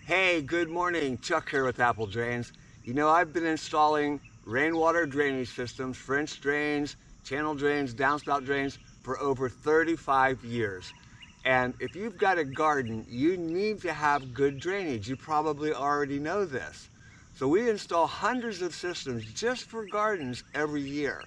Hey, good morning. Chuck here with Apple Drains. You know, I've been installing rainwater drainage systems, French drains, channel drains, downspout drains for over 35 years. And if you've got a garden, you need to have good drainage. You probably already know this. So we install hundreds of systems just for gardens every year.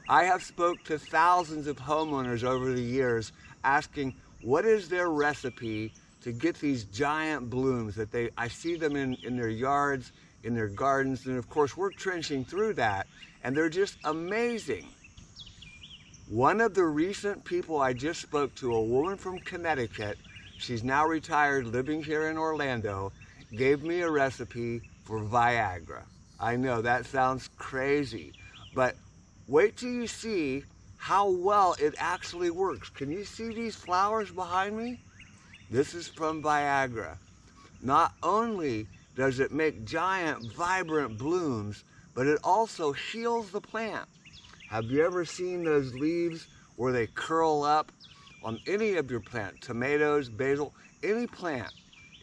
I have spoke to thousands of homeowners over the years asking what is their recipe to get these giant blooms that I see them in their yards, in their gardens, and of course we're trenching through that and they're just amazing. One of the recent people I just spoke to, a woman from Connecticut, she's now retired living here in Orlando, gave me a recipe for Viagra. I know that sounds crazy, but wait till you see how well it actually works. Can you see these flowers behind me? This is from Viagra. Not only does it make giant, vibrant blooms, but it also heals the plant. Have you ever seen those leaves where they curl up on any of your plant, tomatoes, basil, any plant?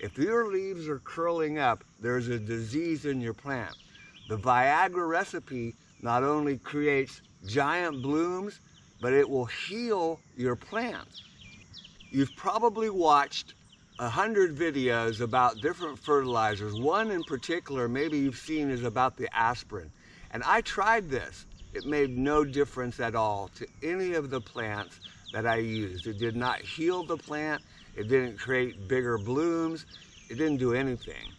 If your leaves are curling up, there's a disease in your plant. The Viagra recipe not only creates giant blooms, but it will heal your plant. You've probably watched 100 videos about different fertilizers. One in particular, maybe you've seen, is about the aspirin. And I tried this. It made no difference at all to any of the plants that I used. It did not heal the plant. It didn't create bigger blooms. It didn't do anything.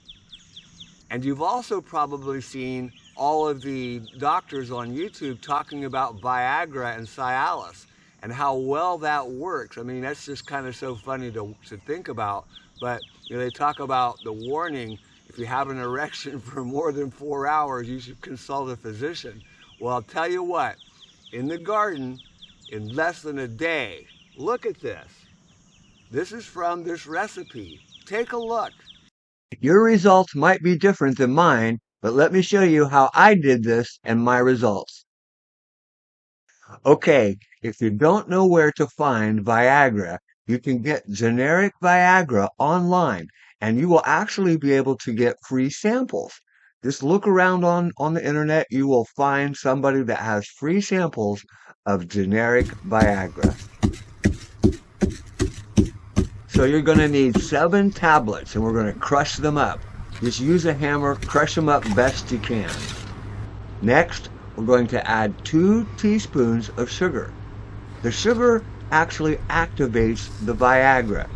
And you've also probably seen all of the doctors on YouTube talking about Viagra and Cialis and how well that works. I mean, that's just kind of so funny to think about. But you know, they talk about the warning, if you have an erection for more than 4 hours, you should consult a physician. Well, I'll tell you what, in the garden, in less than a day, look at this. This is from this recipe. Take a look. Your results might be different than mine, but let me show you how I did this and my results. Okay, if you don't know where to find Viagra, you can get Generic Viagra online, and you will actually be able to get free samples. Just look around on the internet, you will find somebody that has free samples of Generic Viagra. So you're going to need 7 tablets, and we're going to crush them up. Just use a hammer, crush them up best you can. Next, we're going to add 2 teaspoons of sugar. The sugar actually activates the Viagra.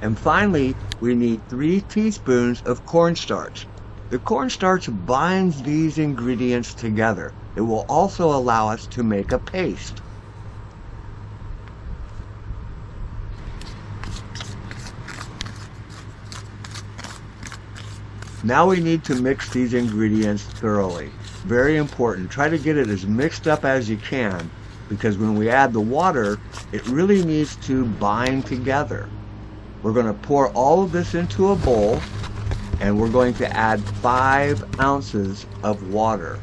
And finally, we need 3 teaspoons of cornstarch. The cornstarch binds these ingredients together. It will also allow us to make a paste. Now we need to mix these ingredients thoroughly. Very important. Try to get it as mixed up as you can, because when we add the water, it really needs to bind together. We're going to pour all of this into a bowl, and we're going to add 5 ounces of water.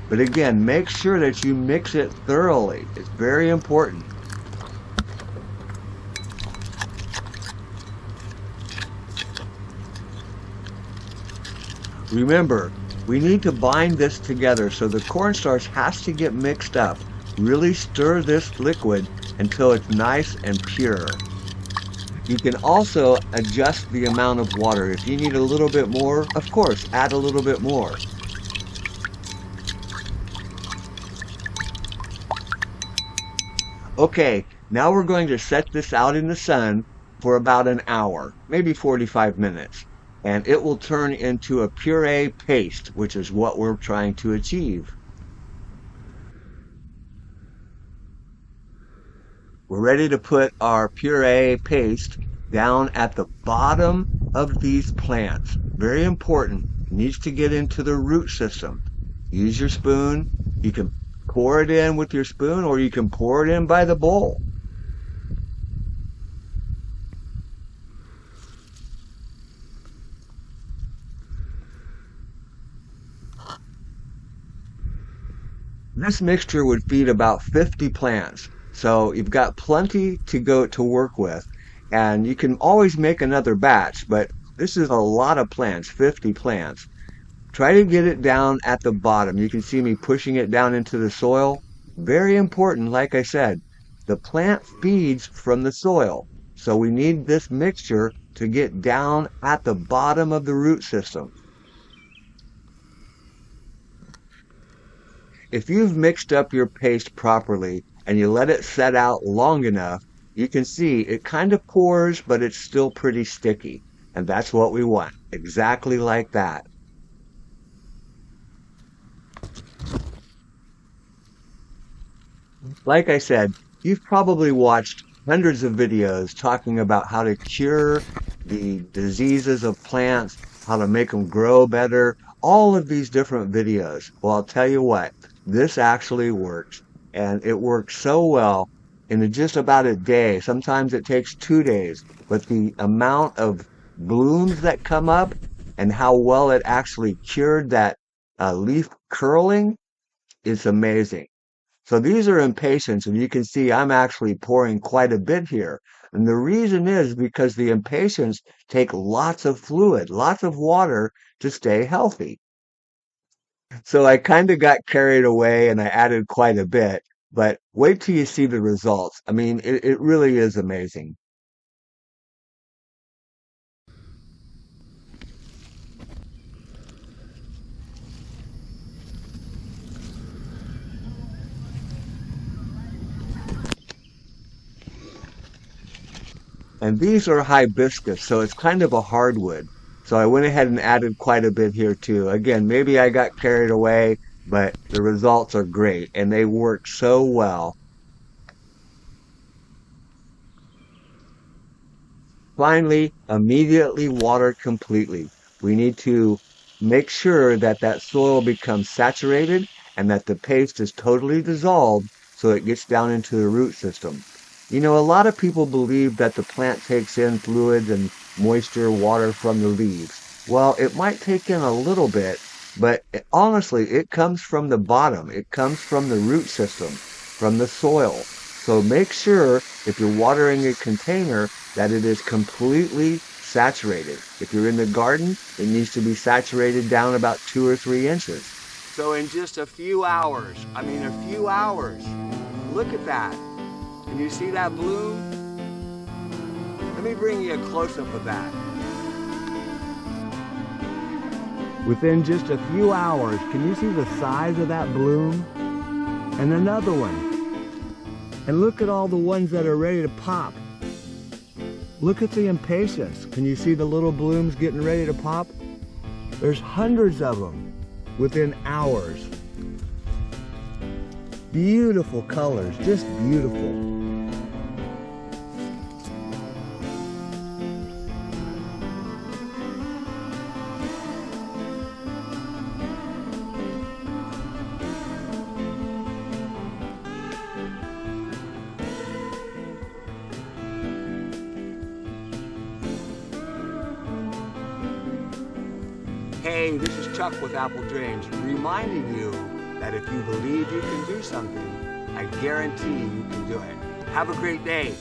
But again, make sure that you mix it thoroughly. It's very important. Remember, we need to bind this together, so the cornstarch has to get mixed up. Really stir this liquid until it's nice and pure. You can also adjust the amount of water. If you need a little bit more, of course, add a little bit more. Okay, now we're going to set this out in the sun for about an hour, maybe 45 minutes. And it will turn into a puree paste, which is what we're trying to achieve. We're ready to put our puree paste down at the bottom of these plants. Very important. It needs to get into the root system. Use your spoon. You can pour it in with your spoon, or you can pour it in by the bowl. This mixture would feed about 50 plants. So you've got plenty to go to work with. And you can always make another batch, but this is a lot of plants, 50 plants. Try to get it down at the bottom. You can see me pushing it down into the soil. Very important, like I said, the plant feeds from the soil. So we need this mixture to get down at the bottom of the root system. If you've mixed up your paste properly and you let it set out long enough, you can see it kind of pours, but it's still pretty sticky. And that's what we want, exactly like that. Like I said, you've probably watched hundreds of videos talking about how to cure the diseases of plants, how to make them grow better, all of these different videos. Well, I'll tell you what, this actually works. And it works so well in just about a day. Sometimes it takes 2 days. But the amount of blooms that come up and how well it actually cured that leaf curling is amazing. So these are impatiens, and you can see I'm actually pouring quite a bit here. And the reason is because the impatiens take lots of fluid, lots of water to stay healthy. So I kind of got carried away and I added quite a bit, but wait till you see the results. I mean, it really is amazing. And these are hibiscus, so it's kind of a hardwood. So I went ahead and added quite a bit here too. Again, maybe I got carried away, but the results are great and they work so well. Finally, immediately water completely. We need to make sure that that soil becomes saturated and that the paste is totally dissolved so it gets down into the root system. You know, a lot of people believe that the plant takes in fluids and moisture, water from the leaves. Well, it might take in a little bit, but honestly, it comes from the bottom. It comes from the root system, from the soil. So make sure if you're watering a container that it is completely saturated. If you're in the garden, it needs to be saturated down about 2 or 3 inches. So in just a few hours, look at that. Can you see that bloom? Let me bring you a close-up of that. Within just a few hours, can you see the size of that bloom? And another one. And look at all the ones that are ready to pop. Look at the impatiens. Can you see the little blooms getting ready to pop? There's hundreds of them within hours. Beautiful colors, just beautiful. Hey, this is Chuck with Apple Drains, reminding you that if you believe you can do something, I guarantee you can do it. Have a great day.